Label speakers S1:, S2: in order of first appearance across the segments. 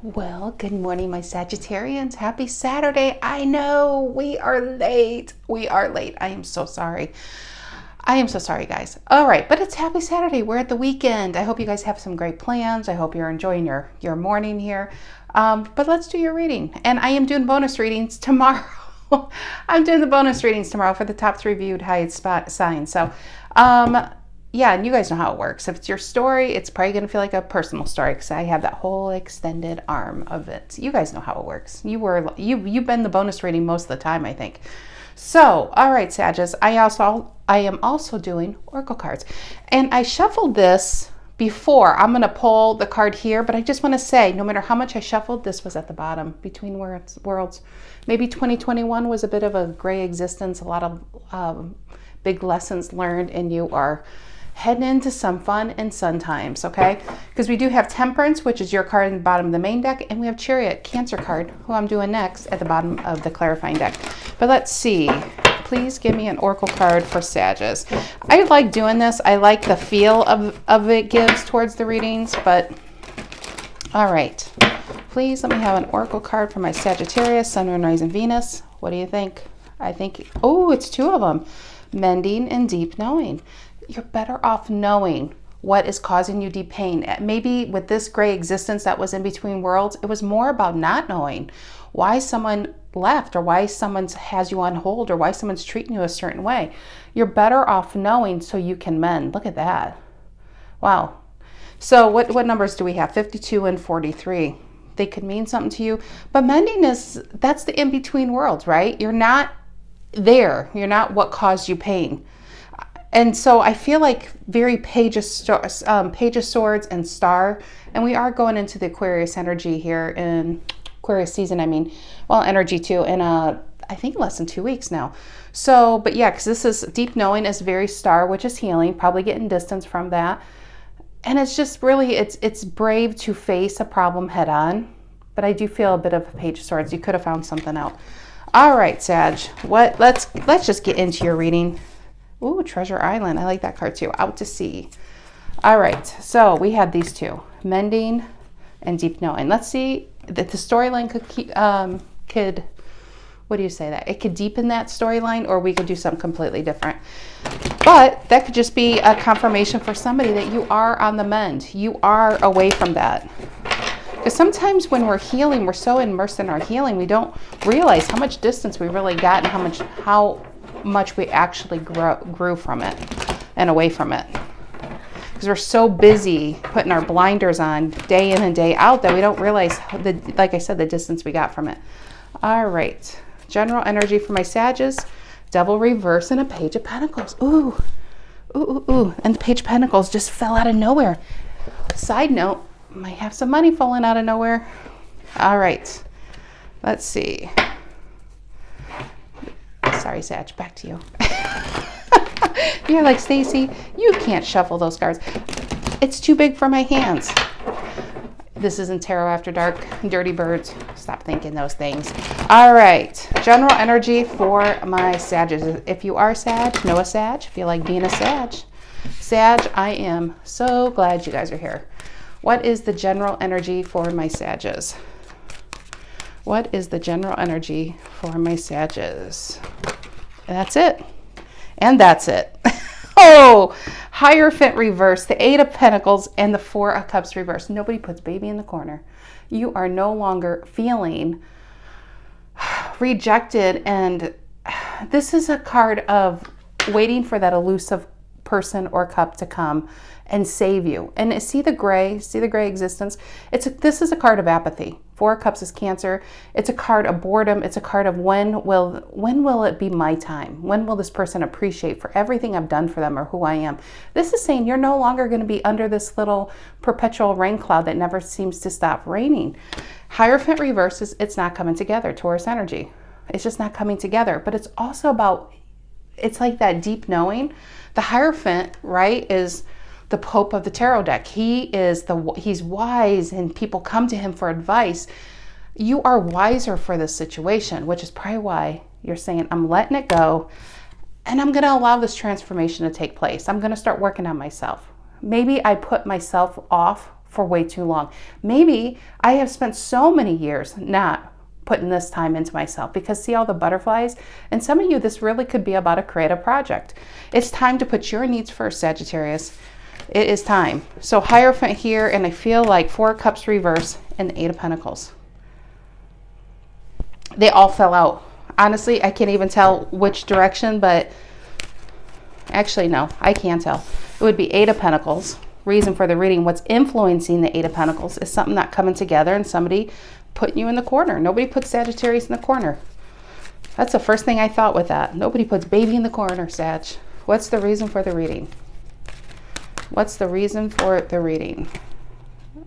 S1: Well, good morning, my Sagittarians. Happy Saturday. I know we are late. I am so sorry. Guys. All right, but it's happy Saturday. We're at the weekend. I hope you guys have some great plans. I hope you're enjoying your morning here. But let's do your reading. And I am doing bonus readings tomorrow. I'm doing the bonus readings tomorrow for the top 3 viewed highest spot signs. So, yeah, and you guys know how it works. If it's your story, it's probably going to feel like a personal story because I have that whole extended arm of it. You guys know how it works. You've been the bonus reading most of the time, I think. So, all right, Sagittarius, I am also doing oracle cards. And I shuffled this before. I'm going to pull the card here, but I just want to say, no matter how much I shuffled, this was at the bottom, between worlds. Maybe 2021 was a bit of a gray existence, a lot of big lessons learned, and you are heading into some fun and sun times, okay? Because we do have Temperance, which is your card at the bottom of the main deck, and we have Chariot, Cancer card, who I'm doing next at the bottom of the clarifying deck. But let's see. Please give me an oracle card for Sagittarius. I like doing this. I like the feel of it gives towards the readings, but all right. Please let me have an oracle card for my Sagittarius, Sun, Moon, Rising, Venus. What do you think? I think, oh, it's 2 of them. Mending and deep knowing. You're better off knowing what is causing you deep pain. Maybe with this gray existence that was in between worlds, it was more about not knowing why someone left or why someone has you on hold or why someone's treating you a certain way. You're better off knowing so you can mend. Look at that. Wow. So what numbers do we have? 52 and 43. They could mean something to you. But mending that's the in-between worlds, right? You're not there. You're not what caused you pain. And so I feel like very Page of Swords and Star. And we are going into the Aquarius energy here in Aquarius season, energy too, in I think less than 2 weeks now. So, but yeah, because this is deep knowing is very Star, which is healing, probably getting distance from that. And it's just really, it's brave to face a problem head on. But I do feel a bit of a Page of Swords. You could have found something out. All right, Sag, let's just get into your reading. Ooh, Treasure Island. I like that card too. Out to sea. All right. So we had these 2, mending and deep knowing. Let's see that the storyline could, what do you say that? It could deepen that storyline, or we could do something completely different. But that could just be a confirmation for somebody that you are on the mend. You are away from that. Because sometimes when we're healing, we're so immersed in our healing, we don't realize how much distance we really got and how much we actually grew from it and away from it, because we're so busy putting our blinders on day in and day out that we don't realize like I said, the distance we got from it. All right, general energy for my Sagittarius, Devil reverse and a Page of Pentacles. Ooh, and the Page of Pentacles just fell out of nowhere. Side note, might have some money falling out of nowhere. All right, let's see. Sorry, Sag, back to you. You're like, Stacy, you can't shuffle those cards. It's too big for my hands. This isn't Tarot After Dark. Dirty birds. Stop thinking those things. All right. General energy for my Sagittarius. If you are Sag, know a Sag. Feel like being a Sag. Sag, I am so glad you guys are here. What is the general energy for my Sagittarius? What is the general energy for my Sagittarius? And that's it. And that's it. Oh, Hierophant reverse, the 8 of Pentacles, and the 4 of Cups reverse. Nobody puts baby in the corner. You are no longer feeling rejected. And this is a card of waiting for that elusive person or cup to come and save you. And see the gray existence? This is a card of apathy. 4 of Cups is Cancer. It's a card of boredom. It's a card of when will it be my time? When will this person appreciate for everything I've done for them or who I am? This is saying you're no longer going to be under this little perpetual rain cloud that never seems to stop raining. Hierophant reverses, it's not coming together, Taurus energy. It's just not coming together. But it's also about, it's like that deep knowing. The Hierophant, right, is the Pope of the tarot deck. He's wise and people come to him for advice. You are wiser for this situation, which is probably why you're saying, I'm letting it go and I'm going to allow this transformation to take place. I'm going to start working on myself. Maybe I put myself off for way too long. Maybe I have spent so many years not putting this time into myself, because see all the butterflies? And some of you, this really could be about a creative project. It's time to put your needs first, Sagittarius. It is time. So Hierophant here, and I feel like 4 of Cups reverse and the 8 of Pentacles. They all fell out. Honestly, I can't even tell which direction, but actually, no, I can tell. It would be 8 of Pentacles. Reason for the reading, what's influencing the 8 of Pentacles is something not coming together and somebody putting you in the corner. Nobody puts Sagittarius in the corner. That's the first thing I thought with that. Nobody puts baby in the corner, Sag. What's the reason for the reading? What's the reason for the reading?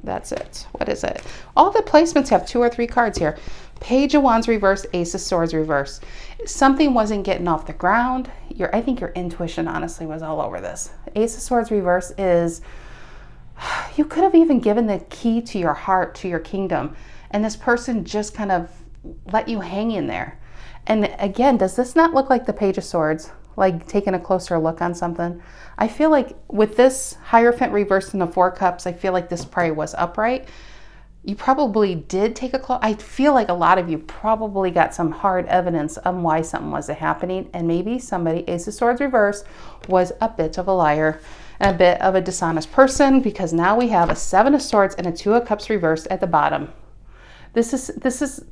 S1: That's it. What is it? All the placements have 2 or 3 cards here. Page of Wands reversed, Ace of Swords reversed. Something wasn't getting off the ground. I think your intuition honestly was all over this. Ace of Swords reversed is, you could have even given the key to your heart, to your kingdom, and this person just kind of let you hang in there. And again, does this not look like the Page of Swords? Like taking a closer look on something? I feel like with this Hierophant reversed in the 4 Cups, I feel like this probably was upright. You probably did take a close. I feel like a lot of you probably got some hard evidence on why something wasn't happening. And maybe somebody, Ace of Swords reversed, was a bit of a liar and a bit of a dishonest person, because now we have a 7 of Swords and a 2 of Cups reversed at the bottom. This is,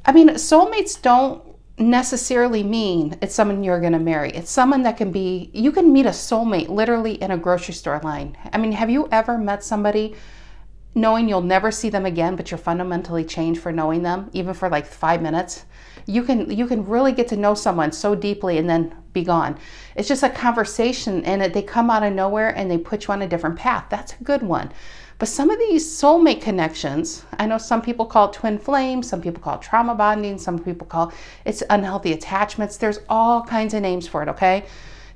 S1: I mean, soulmates don't necessarily mean it's someone you're going to marry. It's someone that can be, you can meet a soulmate literally in a grocery store line. I mean, have you ever met somebody knowing you'll never see them again, but you're fundamentally changed for knowing them, even for like 5 minutes? You can really get to know someone so deeply and then be gone. It's just a conversation, and they come out of nowhere and they put you on a different path. That's a good one. But some of these soulmate connections, I know some people call it twin flame, some people call it trauma bonding, some people call it's unhealthy attachments. There's all kinds of names for it, okay?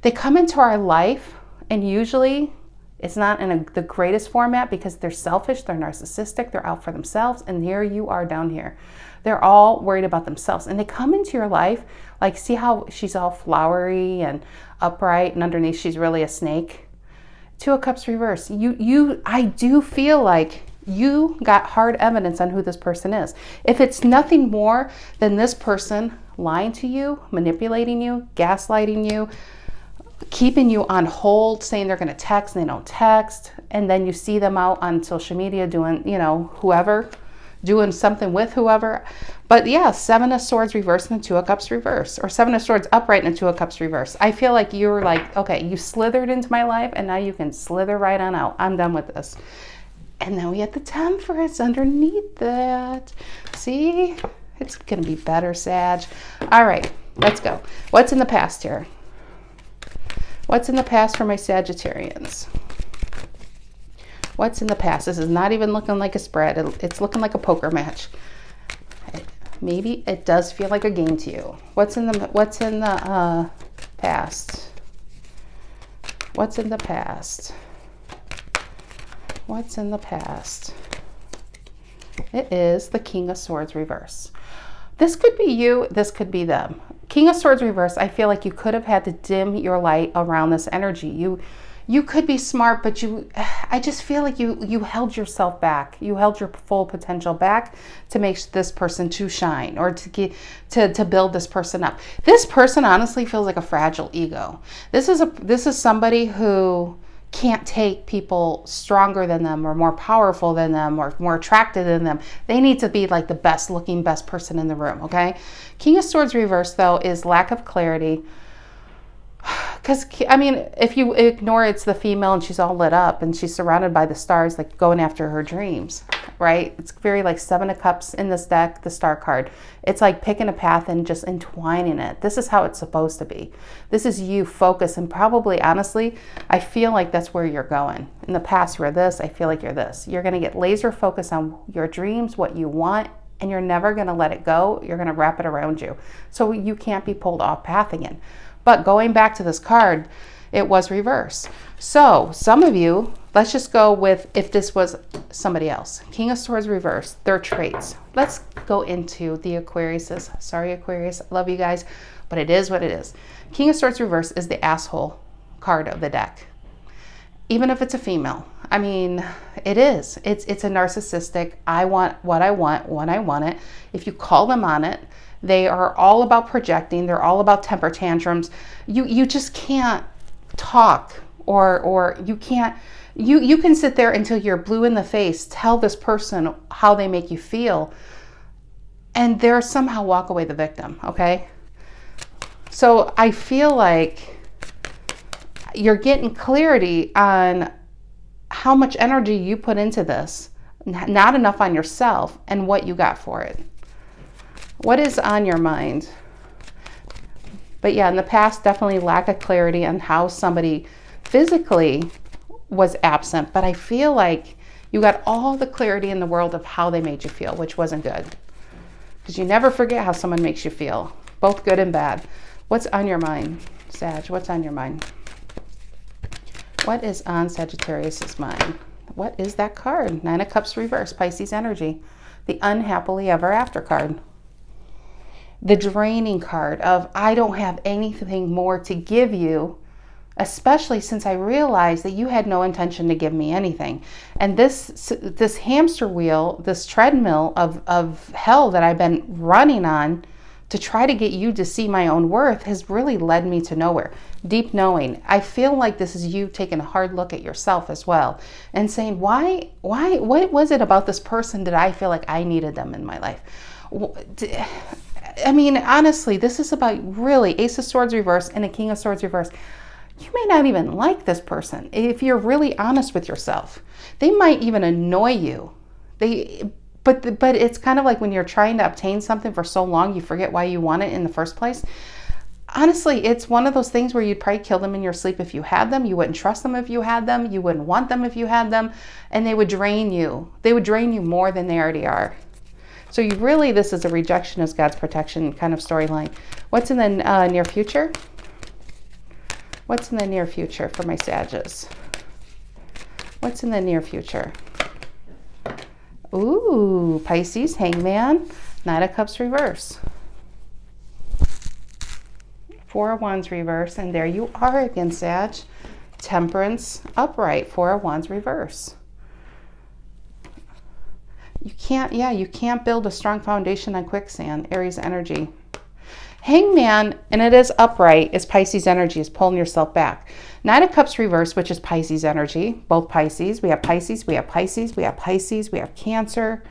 S1: They come into our life, and usually it's not in the greatest format, because they're selfish, they're narcissistic, they're out for themselves, and here you are down here. They're all worried about themselves, and they come into your life, like, see how she's all flowery and upright, and underneath she's really a snake? 2 of Cups reverse. I do feel like you got hard evidence on who this person is. If it's nothing more than this person lying to you, manipulating you, gaslighting you, keeping you on hold, saying they're going to text and they don't text, and then you see them out on social media doing, whoever, doing something with whoever. But yeah, 7 of Swords reversed and 2 of Cups reversed, or 7 of Swords upright and 2 of Cups reversed. I feel like you were like, okay, you slithered into my life, and now you can slither right on out. I'm done with this. And then we had the Temperance underneath that. See, it's going to be better, Sag. All right, let's go. What's in the past here? What's in the past for my Sagittarians? What's in the past? This is not even looking like a spread. It's looking like a poker match. Maybe it does feel like a game to you. What's in the past? What's in the past? What's in the past? It is the King of Swords reverse. This could be you. This could be them. King of Swords reverse. I feel like you could have had to dim your light around this energy. You could be smart, but I just feel like you held yourself back. You held your full potential back to make this person to shine, or to build this person up. This person honestly feels like a fragile ego. This is somebody who can't take people stronger than them, or more powerful than them, or more attractive than them. They need to be like the best looking, best person in the room, okay? King of Swords reverse, though, is lack of clarity. Because, I mean, if you ignore it's the female and she's all lit up and she's surrounded by the stars, like going after her dreams, right? It's very like 7 of Cups in this deck, the star card. It's like picking a path and just entwining it. This is how it's supposed to be. This is you focus, and probably, honestly, I feel like that's where you're going. In the past, you were this. I feel like you're this. You're going to get laser focused on your dreams, what you want, and you're never going to let it go. You're going to wrap it around you. So you can't be pulled off path again. But going back to this card, it was reversed. So some of you, let's just go with if this was somebody else. King of Swords reversed, their traits. Let's go into the Aquariuses. Sorry, Aquarius, I love you guys, but it is what it is. King of Swords reversed is the asshole card of the deck. Even if it's a female. I mean, it is. It's a narcissistic, I want what I want when I want it. If you call them on it, they are all about projecting. They're all about temper tantrums. You just can't talk or you can't, you can sit there until you're blue in the face, tell this person how they make you feel, and they're somehow walk away the victim, okay? So I feel like you're getting clarity on how much energy you put into this, not enough on yourself, and what you got for it. What is on your mind? But yeah, in the past, definitely lack of clarity on how somebody physically was absent, but I feel like you got all the clarity in the world of how they made you feel, which wasn't good. Because you never forget how someone makes you feel, both good and bad. What's on your mind, Sag? What's on your mind? What is on Sagittarius's mind? What is that card? Nine of Cups reverse, Pisces energy. The unhappily ever after card. The draining card of, I don't have anything more to give you, especially since I realized that you had no intention to give me anything. And this hamster wheel, this treadmill of hell that I've been running on to try to get you to see my own worth has really led me to nowhere. Deep knowing. I feel like this is you taking a hard look at yourself as well and saying, what was it about this person that I feel like I needed them in my life? I mean, honestly, this is about really Ace of Swords reverse and a King of Swords reverse. You may not even like this person if you're really honest with yourself. They might even annoy you. But it's kind of like when you're trying to obtain something for so long, you forget why you want it in the first place. Honestly, it's one of those things where you'd probably kill them in your sleep if you had them. You wouldn't trust them if you had them. You wouldn't want them if you had them. And they would drain you. They would drain you more than they already are. So you really, this is a rejection as God's protection kind of storyline. What's in the near future? What's in the near future for my Sages? What's in the near future? Ooh, Pisces, Hangman, Knight of Cups reverse. Four of Wands reverse, and there you are again, Sag. Temperance upright, Four of Wands reverse. You can't build a strong foundation on quicksand, Aries energy. Hangman, and it is upright, is Pisces energy, is pulling yourself back. Nine of Cups reverse, which is Pisces energy, both Pisces. We have Pisces, we have Pisces, we have Pisces, we have Cancer,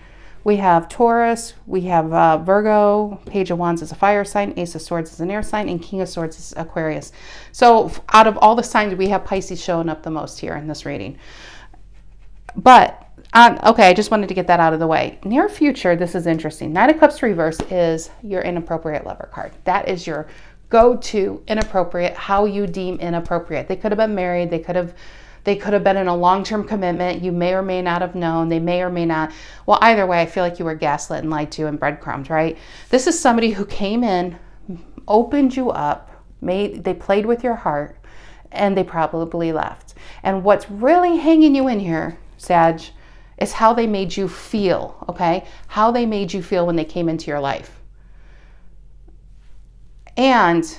S1: we have Taurus, we have Virgo, Page of Wands is a fire sign, Ace of Swords is an air sign, and King of Swords is Aquarius. So out of all the signs, we have Pisces showing up the most here in this reading. But okay, I just wanted to get that out of the way. Near future, this is interesting. Nine of Cups reverse is your inappropriate lover card. That is your go-to inappropriate, how you deem inappropriate. They could have been married. They could have been in a long-term commitment. You may or may not have known. They may or may not. Well, either way, I feel like you were gaslit and lied to and breadcrumbed, right? This is somebody who came in, opened you up, they played with your heart, and they probably left. And what's really hanging you in here, Sag, is how they made you feel, okay? How they made you feel when they came into your life. And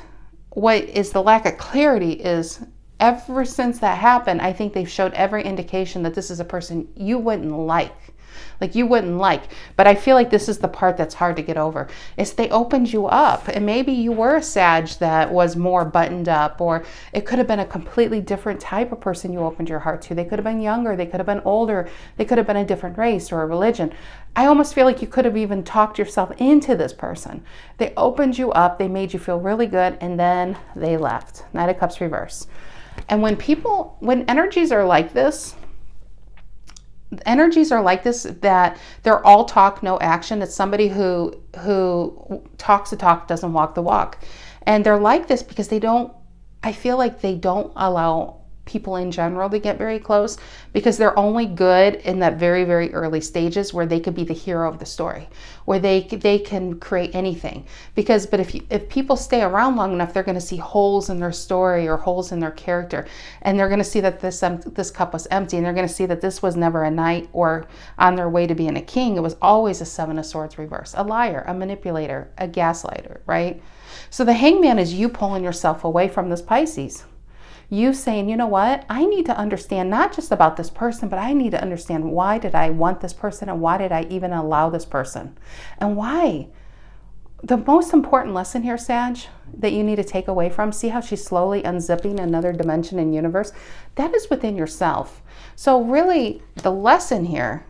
S1: what is the lack of clarity is ever since that happened, I think they've showed every indication that this is a person you wouldn't like. Like you wouldn't like. But I feel like this is the part that's hard to get over. Is they opened you up. And maybe you were a Sag that was more buttoned up, or it could have been a completely different type of person you opened your heart to. They could have been younger. They could have been older. They could have been a different race or a religion. I almost feel like you could have even talked yourself into this person. They opened you up. They made you feel really good. And then they left. Knight of Cups reverse. And when energies are like this, that they're all talk, no action. It's somebody who talks the talk, doesn't walk the walk. And they're like this because I feel like they don't allow people in general to get very close, because they're only good in that very, very early stages where they could be the hero of the story, where they can create anything. But if people stay around long enough, they're going to see holes in their story or holes in their character, and they're going to see that this cup was empty, and they're going to see that this was never a knight or on their way to being a king. It was always a Seven of Swords reverse, a liar, a manipulator, a gaslighter, right? So the Hangman is you pulling yourself away from this Pisces. You saying, you know what, I need to understand not just about this person, but I need to understand, why did I want this person, and why did I even allow this person, and why? The most important lesson here, Sag, that you need to take away from, see how she's slowly unzipping another dimension and universe? That is within yourself. So really, the lesson here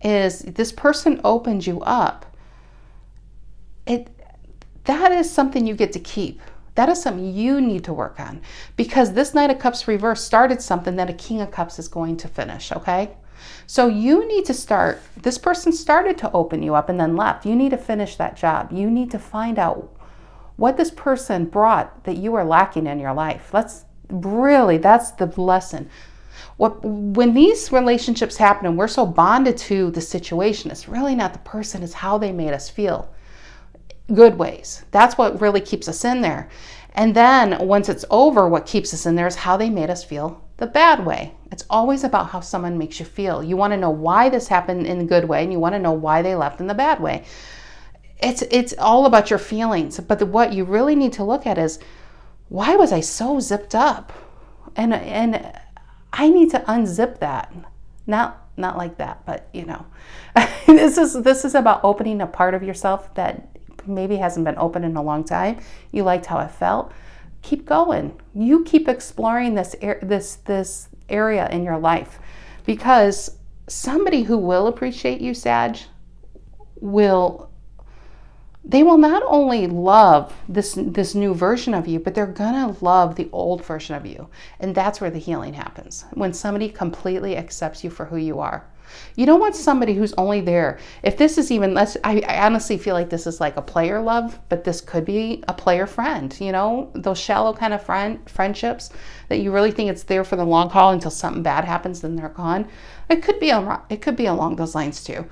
S1: is this person opened you up. That is something you get to keep. That is something you need to work on, because this Knight of Cups reverse started something that a King of Cups is going to finish, okay? So you need to start, this person started to open you up and then left. You need to finish that job. You need to find out what this person brought that you are lacking in your life. That's the lesson. When these relationships happen and we're so bonded to the situation, it's really not the person, it's how they made us feel. Good ways. That's what really keeps us in there. And then once it's over, what keeps us in there is how they made us feel the bad way. It's always about how someone makes you feel. You want to know why this happened in the good way, and you want to know why they left in the bad way. It's all about your feelings. But what you really need to look at is, why was I so zipped up? And I need to unzip that. Not like that, but you know, this is about opening a part of yourself that maybe hasn't been open in a long time. You liked how it felt. Keep going. You keep exploring this area in your life, because somebody who will appreciate you, Sag, they will not only love this new version of you, but they're gonna love the old version of you. And that's where the healing happens. When somebody completely accepts you for who you are. You don't want somebody who's only there. If this is even, I honestly feel like this is like a player love, but this could be a player friend, you know, those shallow kind of friendships that you really think it's there for the long haul until something bad happens, then they're gone. It could be along those lines too.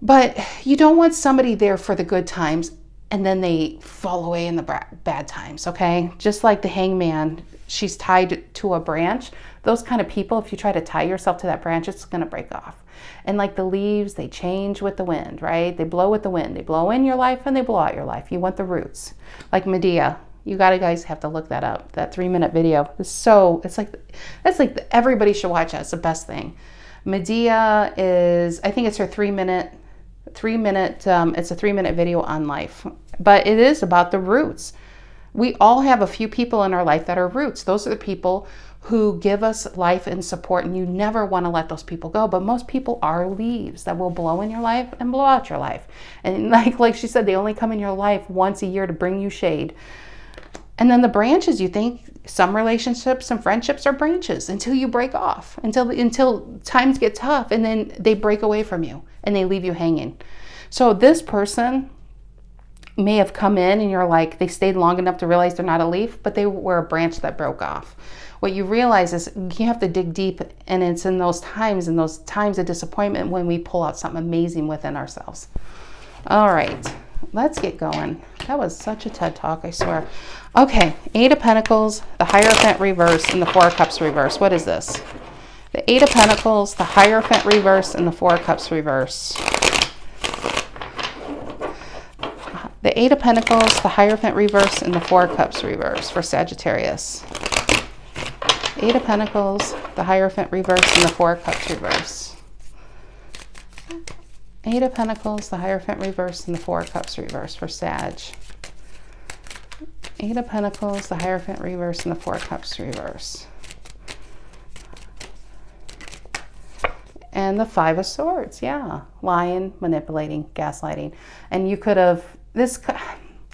S1: But you don't want somebody there for the good times and then they fall away in the bad times, okay? Just like the hangman, she's tied to a branch. Those kind of people, if you try to tie yourself to that branch, it's going to break off. And like the leaves, they change with the wind, right? They blow with the wind. They blow in your life and they blow out your life. You want the roots. Like Medea. You guys have to look that up. That 3-minute video it's like everybody should watch it. It's the best thing. Medea is, I think it's her 3-minute, it's a 3-minute video on life. But it is about the roots. We all have a few people in our life that are roots. Those are the people who give us life and support, and you never want to let those people go. But most people are leaves that will blow in your life and blow out your life. And like she said, they only come in your life once a year to bring you shade. And then the branches, you think some relationships and friendships are branches until you break off, until times get tough, and then they break away from you and they leave you hanging. So this person may have come in and you're like, they stayed long enough to realize they're not a leaf, but they were a branch that broke off. What you realize is you have to dig deep, and it's in those times of disappointment when we pull out something amazing within ourselves. All right, let's get going. That was such a TED Talk, I swear. Okay, 8 of Pentacles, the Hierophant reverse, and the 4 of Cups reverse. What is this? The 8 of Pentacles, the Hierophant reverse, and the 4 of Cups reverse. The 8 of Pentacles, the Hierophant reverse, and the 4 of Cups reverse for Sagittarius. 8 of Pentacles, the Hierophant reverse, and the 4 of Cups reverse. 8 of Pentacles, the Hierophant reverse, and the 4 of Cups reverse for Sag. 8 of Pentacles, the Hierophant reverse, and the 4 of Cups reverse. And the 5 of Swords, yeah. Lying, manipulating, gaslighting. And you could have,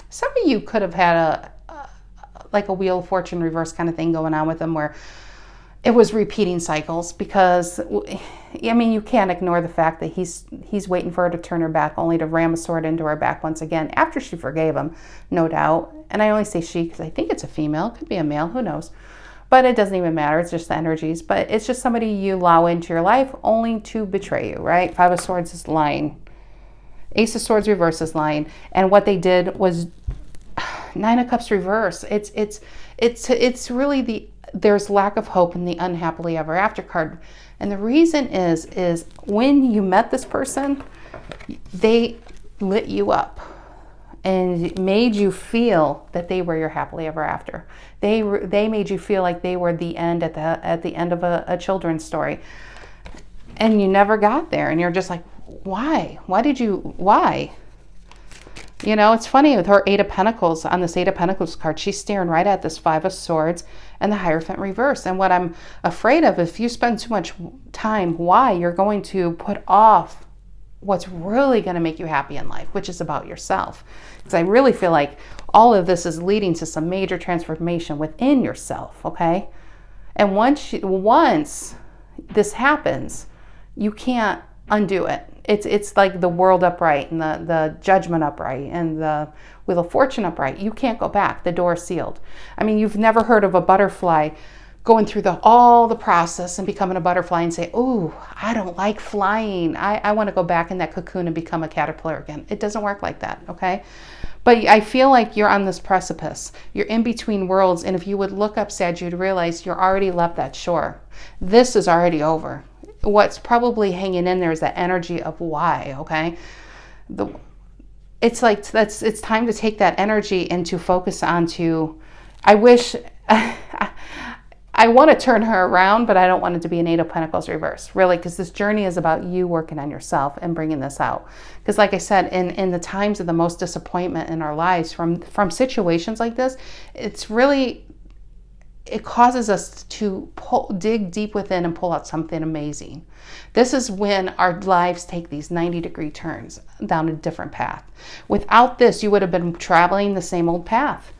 S1: some of you could have had like a Wheel of Fortune reverse kind of thing going on with them, where it was repeating cycles, because I mean, you can't ignore the fact that he's waiting for her to turn her back, only to ram a sword into her back once again after she forgave him, no doubt. And I only say she because I think it's a female, could be a male, who knows, but it doesn't even matter. It's just the energies. But it's just somebody you allow into your life only to betray you, right? 5 of Swords is lying. Ace of Swords reverse is lying. And what they did was 9 of Cups reverse. It's really there's lack of hope in the unhappily ever after card. And the reason is when you met this person, they lit you up. and made you feel that they were your happily ever after. They made you feel like they were the end at the end of a children's story. And you never got there, and you're just like, why? Why? You know, it's funny with her Eight of Pentacles, on this Eight of Pentacles card, she's staring right at this Five of Swords and the Hierophant reverse. And what I'm afraid of, if you spend too much time, you're going to put off what's really going to make you happy in life, which is about yourself. Because I really feel like all of this is leading to some major transformation within yourself, okay? And once this happens, you can't undo it. It's like the world upright and the judgment upright and the Wheel of Fortune upright. You can't go back. The door is sealed. I mean, you've never heard of a butterfly going through all the process and becoming a butterfly and say, oh, I don't like flying. I want to go back in that cocoon and become a caterpillar again. It doesn't work like that, okay? But I feel like you're on this precipice. You're in between worlds. And if you would look up, Sag, you'd realize you're already left that shore. This is already over. What's probably hanging in there is that energy of why, okay? It's like it's time to take that energy and to focus onto, I wish, I want to turn her around, but I don't want it to be an Eight of Pentacles reverse, really, because this journey is about you working on yourself and bringing this out. Because like I said, in the times of the most disappointment in our lives from situations like this, it causes us to dig deep within and pull out something amazing. This is when our lives take these 90-degree turns down a different path. Without this, you would have been traveling the same old path.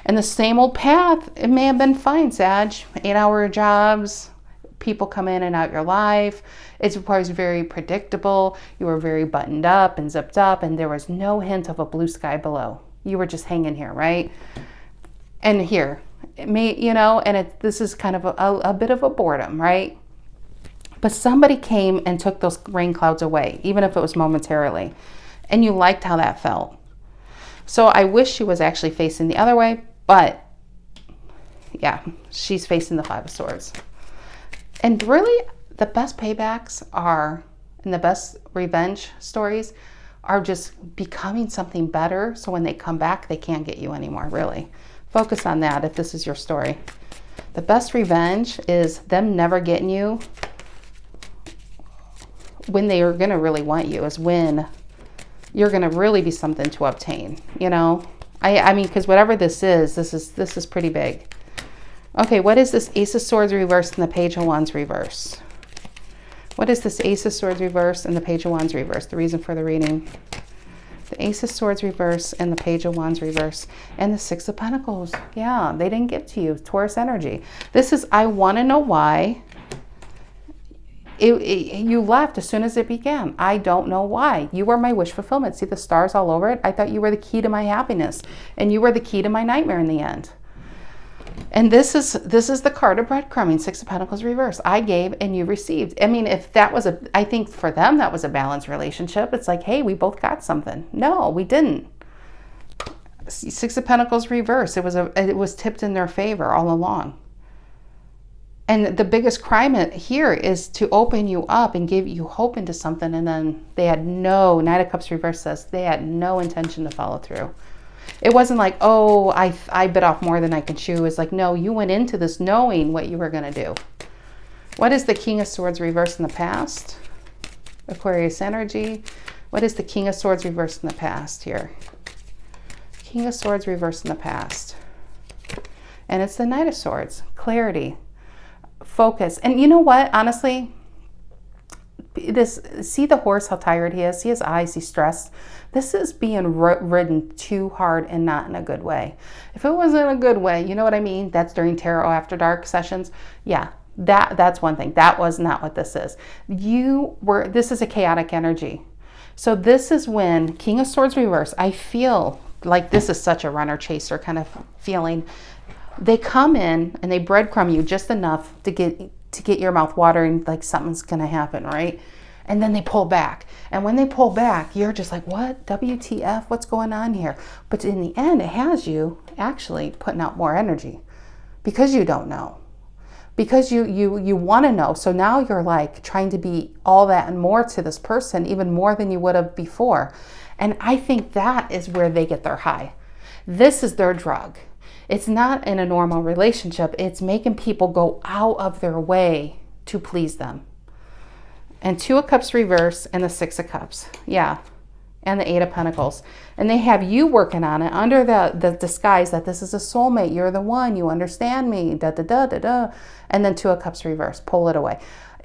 S1: And the same old path, it may have been fine, Sag. 8-hour jobs, people come in and out your life. It was very predictable. You were very buttoned up and zipped up, and there was no hint of a blue sky below. You were just hanging here, right? And here, it may, you know, and this is kind of a bit of a boredom, right? But somebody came and took those rain clouds away, even if it was momentarily. And you liked how that felt. So I wish she was actually facing the other way, but yeah, she's facing the Five of Swords. And really, the best paybacks are, and the best revenge stories are just becoming something better. So when they come back, they can't get you anymore, really. Focus on that if this is your story. The best revenge is them never getting you when they are going to really want you, is when you're going to really be something to obtain, you know? I mean, because whatever this is pretty big. Okay, what is this Ace of Swords reverse and the Page of Wands reverse? What is this Ace of Swords reverse and the Page of Wands reverse? The reason for the reading. The Ace of Swords reverse and the Page of Wands reverse and the Six of Pentacles. Yeah, they didn't give to you. Taurus energy. This is, I want to know why you left as soon as it began. I don't know why. You were my wish fulfillment. See the stars all over it? I thought you were the key to my happiness, and you were the key to my nightmare in the end. And this is the card of breadcrumbing, Six of Pentacles reverse. I gave and you received. I mean, if that was I think for them that was a balanced relationship. It's like, hey, we both got something. No, we didn't. Six of Pentacles reverse. It was tipped in their favor all along. And the biggest crime here is to open you up and give you hope into something, and then they had no, Knight of Cups reverse says they had no intention to follow through. It wasn't like, oh, I bit off more than I can chew. It's like, no, you went into this knowing what you were going to do. What is the King of Swords reverse in the past? Aquarius energy. What is the King of Swords reverse in the past here? King of Swords reverse in the past. And it's the Knight of Swords. Clarity. Focus. And you know what? Honestly, see the horse, how tired he is. See his eyes, he's stressed. This is being ridden too hard and not in a good way. If it wasn't a good way, you know what I mean? That's during Tarot After Dark sessions. Yeah, that's one thing. That was not what this is. This is a chaotic energy. So this is when King of Swords reverse, I feel like this is such a runner chaser kind of feeling. They come in and they breadcrumb you just enough to get your mouth watering, like something's gonna happen, right? And then they pull back. And when they pull back, you're just like, what? WTF? What's going on here? But in the end, it has you actually putting out more energy because you don't know. because you want to know. So now you're like trying to be all that and more to this person, even more than you would have before. And I think that is where they get their high. This is their drug. It's not in a normal relationship. It's making people go out of their way to please them. And 2 of Cups reverse and the 6 of Cups. Yeah. And the 8 of Pentacles. And they have you working on it under the disguise that this is a soulmate. You're the one. You understand me. Da, da, da, da, da. And then 2 of Cups reverse. Pull it away.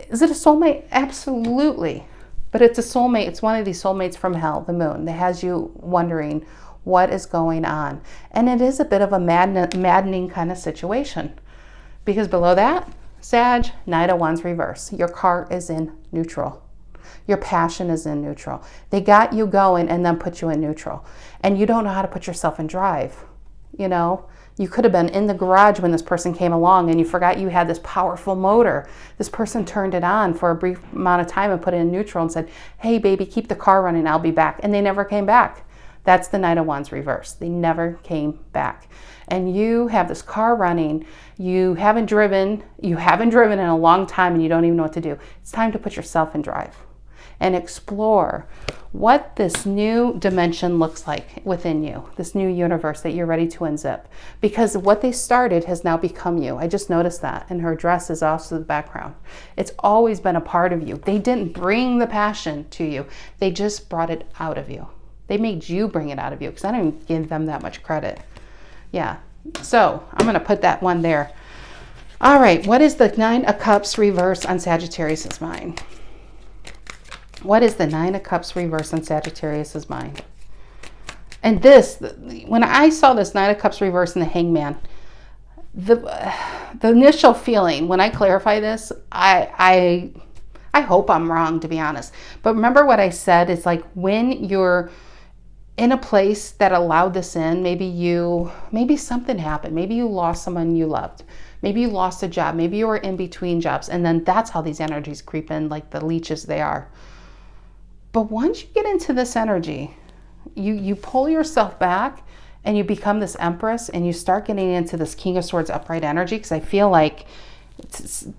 S1: Is it a soulmate? Absolutely. But it's a soulmate. It's one of these soulmates from hell, the moon, that has you wondering what is going on. And it is a bit of a maddening kind of situation. Because below that, Sag, Knight of Wands reverse. Your car is in neutral. Your passion is in neutral. They got you going and then put you in neutral. And you don't know how to put yourself in drive. You know, you could have been in the garage when this person came along and you forgot you had this powerful motor. This person turned it on for a brief amount of time and put it in neutral and said, hey, baby, keep the car running. I'll be back. And they never came back. That's the Knight of Wands reverse. They never came back. And you have this car running. You haven't driven in a long time and you don't even know what to do. It's time to put yourself in drive and explore what this new dimension looks like within you, this new universe that you're ready to unzip. Because what they started has now become you. I just noticed that. And her dress is off to the background. It's always been a part of you. They didn't bring the passion to you. They just brought it out of you. They made you bring it out of you because I don't give them that much credit. Yeah. So I'm going to put that one there. All right. What is the 9 of Cups reverse on Sagittarius's mind? What is the 9 of Cups reverse on Sagittarius's mind? And this, when I saw this 9 of Cups reverse in the Hangman, the initial feeling, when I clarify this, I hope I'm wrong, to be honest. But remember what I said, it's like when you're in a place that allowed this in, maybe something happened. Maybe you lost someone you loved. Maybe you lost a job. Maybe you were in between jobs. And then that's how these energies creep in, like the leeches they are. But once you get into this energy, you pull yourself back and you become this Empress and you start getting into this King of Swords upright energy, because I feel like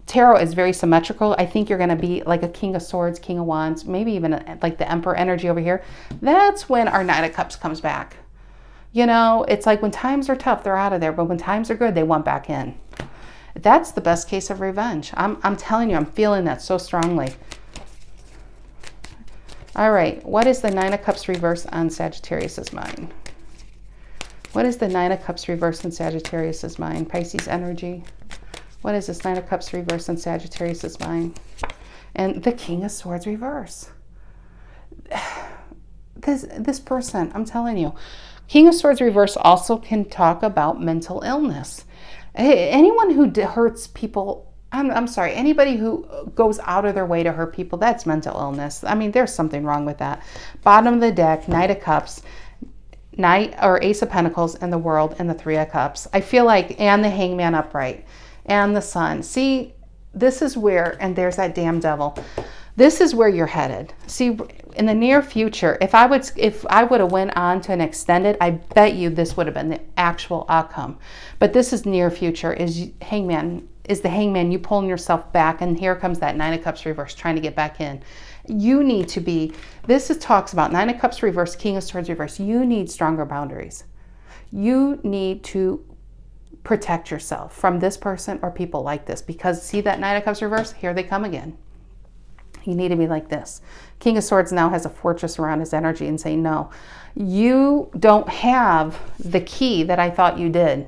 S1: tarot is very symmetrical. I think you're going to be like a King of Swords, King of Wands, maybe even like the Emperor energy over here. That's when our 9 of Cups comes back. You know, it's like when times are tough, they're out of there. But when times are good, they want back in. That's the best case of revenge. I'm telling you, I'm feeling that so strongly. All right, what is the 9 of Cups reverse on Sagittarius's mind? What is the 9 of Cups reverse on Sagittarius's mind? Pisces energy. What is this 9 of Cups reverse on Sagittarius's mind? And the King of Swords reverse. This person, I'm telling you, King of Swords reverse also can talk about mental illness. Anyone who hurts people, I'm sorry, anybody who goes out of their way to hurt people, that's mental illness. I mean, there's something wrong with that. Bottom of the deck, Knight of Cups, Knight or Ace of Pentacles, and the World, and the 3 of Cups. I feel like, and the Hangman upright, and the Sun. See, this is where, and there's that damn devil. This is where you're headed. See, in the near future, if I would have went on to an extended, I bet you this would have been the actual outcome. But this is near future, is the Hangman, you pulling yourself back, and here comes that 9 of Cups reverse trying to get back in. You need to be, talks about 9 of Cups reverse, King of Swords reverse. You need stronger boundaries. You need to protect yourself from this person or people like this, because see that 9 of Cups reverse? Here they come again. You need to be like this. King of Swords now has a fortress around his energy and saying, no, you don't have the key that I thought you did.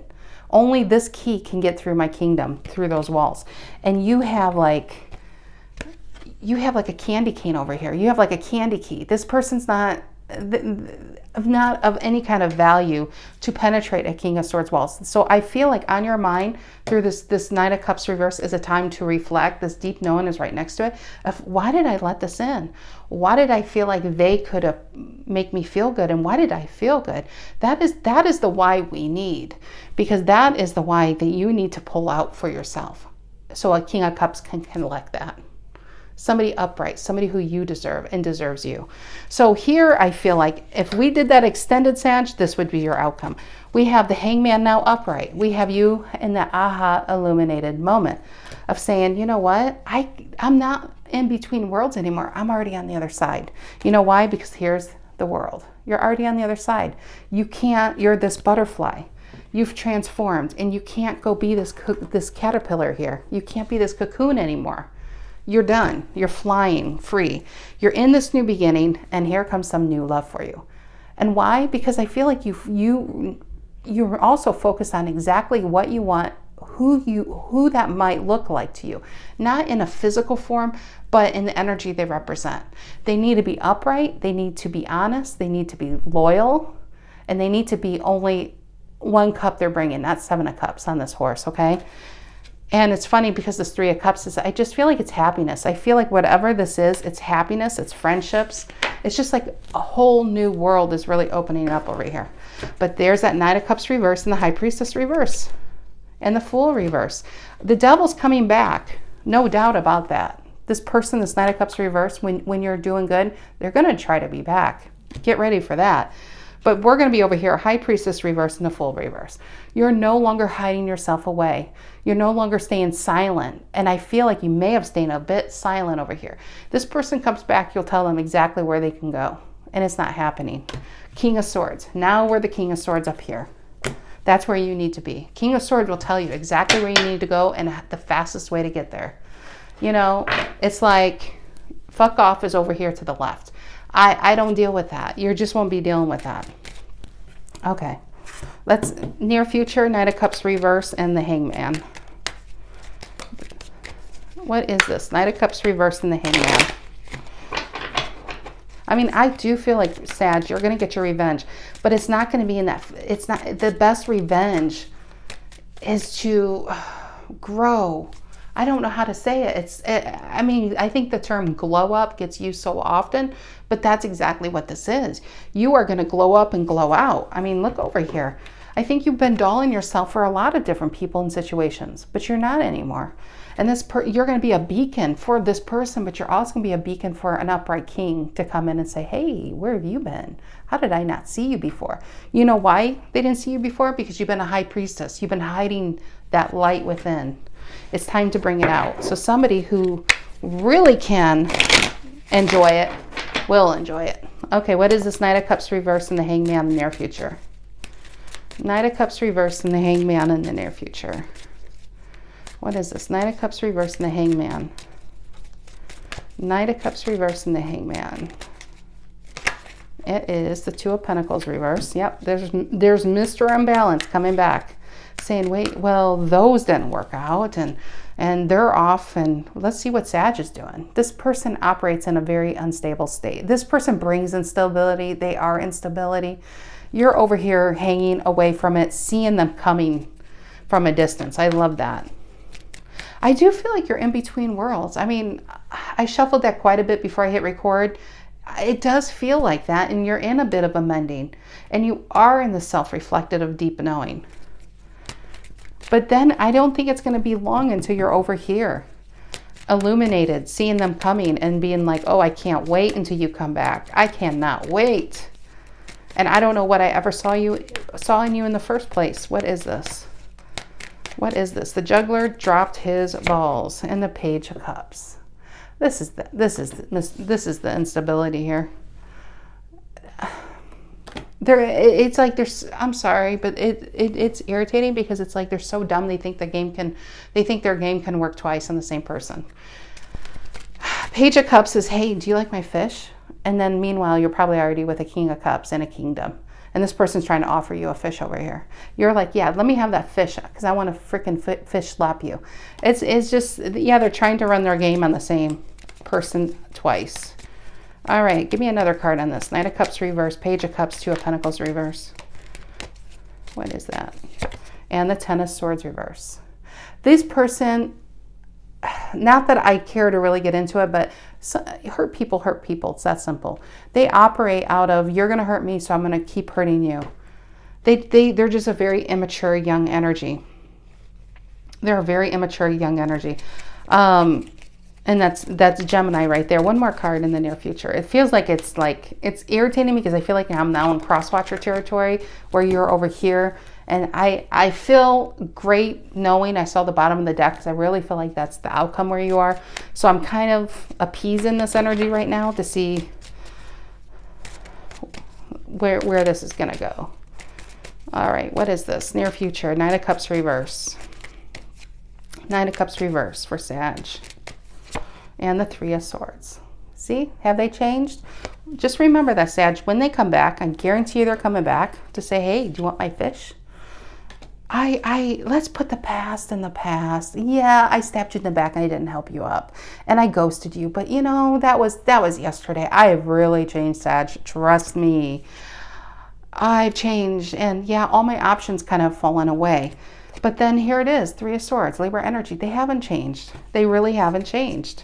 S1: Only this key can get through my kingdom, through those walls. And you have like a candy cane over here. You have like a candy key. This person's not of any kind of value to penetrate a King of Swords walls. So I feel like on your mind through this 9 of Cups reverse is a time to reflect. This deep knowing is right next to it. Of why did I let this in? Why did I feel like they could have make me feel good? And why did I feel good? That is the why we need, because that is the why that you need to pull out for yourself. So a King of Cups can collect that. somebody upright, somebody who you deserve and deserves you. So here I feel like if we did that extended Sag, this would be your outcome. We have the Hangman now upright. We have you in the aha illuminated moment of saying, you know what, I'm not in between worlds anymore. I'm already on the other side. You know why? Because here's the world. You're already on the other side. You're this butterfly. You've transformed, and you can't go be this caterpillar here. You can't be this cocoon anymore. You're done. You're flying free. You're in this new beginning, and here comes some new love for you. And why? Because I feel like you're also focused on exactly what you want, who that might look like to you. Not in a physical form, but in the energy they represent. They need to be upright. They need to be honest. They need to be loyal, and they need to be only one cup they're bringing, not 7 of cups on this horse, okay? And it's funny because this 3 of cups is, I just feel like it's happiness. I feel like whatever this is, it's happiness, it's friendships. It's just like a whole new world is really opening up over here. But there's that 9 of cups reverse and the High Priestess reverse and the Fool reverse. The Devil's coming back, no doubt about that. This person, this 9 of cups reverse, when you're doing good, they're going to try to be back. Get ready for that. But we're going to be over here, High Priestess reverse and the Fool reverse. You're no longer hiding yourself away. You're no longer staying silent. And I feel like you may have stayed a bit silent over here. This person comes back, you'll tell them exactly where they can go. And it's not happening. King of Swords. Now we're the King of Swords up here. That's where you need to be. King of Swords will tell you exactly where you need to go and the fastest way to get there. You know, it's like fuck off is over here to the left. I don't deal with that. You just won't be dealing with that. Okay. Let's near future, Knight of Cups reverse and the Hangman. What is this? Knight of Cups reverse and the Hangman. I mean, I do feel like, Sag, you're going to get your revenge, but it's not going to be in that. It's not, the best revenge is to grow. I don't know how to say it. I mean, I think the term glow up gets used so often, but that's exactly what this is. You are going to glow up and glow out. I mean, look over here. I think you've been dolling yourself for a lot of different people and situations, but you're not anymore. And you're going to be a beacon for this person, but you're also going to be a beacon for an upright king to come in and say, hey, where have you been? How did I not see you before? You know why they didn't see you before? Because you've been a high priestess. You've been hiding that light within. It's time to bring it out. So somebody who really can enjoy it will enjoy it. Okay, what is this Knight of Cups reverse and the Hangman in the near future? Knight of Cups reverse and the Hangman in the near future. What is this? Knight of Cups reverse and the Hangman. Knight of Cups reverse and the Hangman. It is the Two of Pentacles reverse. Yep, there's Mr. Unbalance coming back, saying, wait, well, those didn't work out, and they're off, and let's see what Sag is doing. This person operates in a very unstable state. This person brings instability. They are instability. You're over here hanging away from it, seeing them coming from a distance. I love that. I do feel like you're in between worlds. I mean, I shuffled that quite a bit before I hit record. It does feel like that, and you're in a bit of a mending, and you are in the self-reflected of deep knowing. But then I don't think it's going to be long until you're over here, illuminated, seeing them coming and being like, oh, I can't wait until you come back. I cannot wait. And I don't know what I ever saw in you in the first place. What is this? What is this? The Juggler dropped his balls and the Page of Cups. This is the instability here. It's like I'm sorry, but it's irritating because it's like they're so dumb they think their game can work twice on the same person. Page of Cups is, hey, do you like my fish? And then meanwhile, you're probably already with a King of Cups and a kingdom. And this person's trying to offer you a fish over here. You're like, yeah, let me have that fish because I want to freaking fish slap you. It's just, yeah, they're trying to run their game on the same person twice. All right, give me another card on this. Knight of Cups reverse, Page of Cups, Two of Pentacles reverse. What is that? And the Ten of Swords reverse. This person, not that I care to really get into it, but hurt people. It's that simple. They operate out of, you're going to hurt me, so I'm going to keep hurting you. They're just a very immature young energy. They're a very immature young energy. And that's Gemini right there. One more card in the near future. It feels like it's irritating me because I feel like I'm now in crosswatcher territory where you're over here. And I feel great knowing I saw the bottom of the deck because I really feel like that's the outcome where you are. So I'm kind of appeasing this energy right now to see where this is going to go. All right, what is this? Near future, Nine of Cups reverse. Nine of Cups reverse for Sag. And the Three of Swords. See, have they changed? Just remember that, Sag, when they come back, I guarantee you they're coming back to say, hey, do you want my fish? Let's put the past in the past. Yeah, I stabbed you in the back and I didn't help you up. And I ghosted you. But, you know, that was yesterday. I have really changed, Sag. Trust me. I've changed. And, yeah, all my options kind of fallen away. But then here it is, Three of Swords, Libra energy. They haven't changed. They really haven't changed.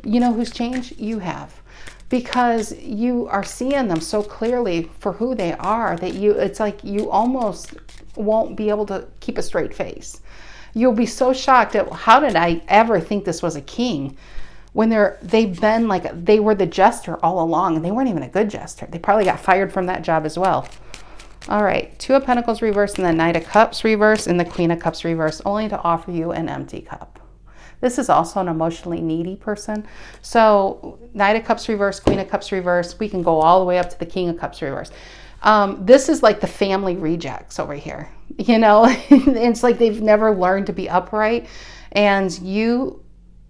S1: You know who's changed? You have. Because you are seeing them so clearly for who they are that it's like you almost won't be able to keep a straight face. You'll be so shocked at how did I ever think this was a king when they've been like they were the jester all along and they weren't even a good jester. They probably got fired from that job as well. All right, Two of Pentacles reverse and the Knight of Cups reverse and the Queen of Cups reverse, only to offer you an empty cup. This is also an emotionally needy person. So Knight of Cups reverse, Queen of Cups reverse. We can go all the way up to the King of Cups reverse. This is like the family rejects over here. You know, it's like they've never learned to be upright. And you,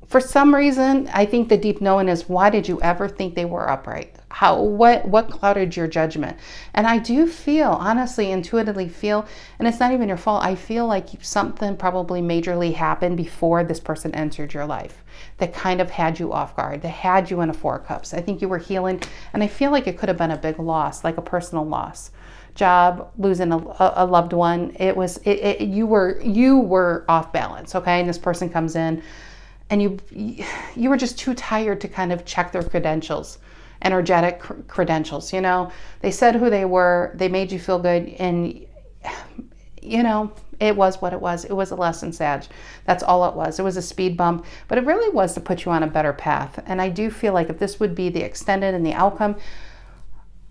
S1: for some reason, I think the deep knowing is, why did you ever think they were upright? What clouded your judgment? And I do feel, honestly, intuitively feel, and it's not even your fault, I feel like something probably majorly happened before this person entered your life that kind of had you off guard, that had you in a Four of Cups. I think you were healing, and I feel like it could have been a big loss, like a personal loss. Job, losing a loved one. You were off balance, okay? And this person comes in, and you were just too tired to kind of check their credentials. Energetic credentials, you know, they said who they were, they made you feel good, and you know, it was what it was. It was a lesson, Sag. That's all it was. It was a speed bump, but it really was to put you on a better path. And I do feel like if this would be the extended and the outcome,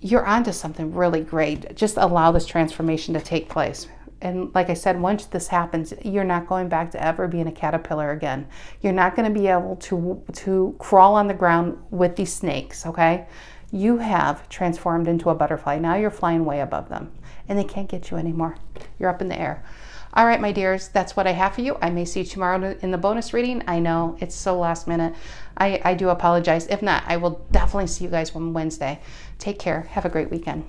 S1: you're onto something really great. Just allow this transformation to take place. And like I said, once this happens, you're not going back to ever being a caterpillar again. You're not going to be able to crawl on the ground with these snakes, okay? You have transformed into a butterfly. Now you're flying way above them, and they can't get you anymore. You're up in the air. All right, my dears, that's what I have for you. I may see you tomorrow in the bonus reading. I know it's so last minute. I do apologize. If not, I will definitely see you guys on Wednesday. Take care. Have a great weekend.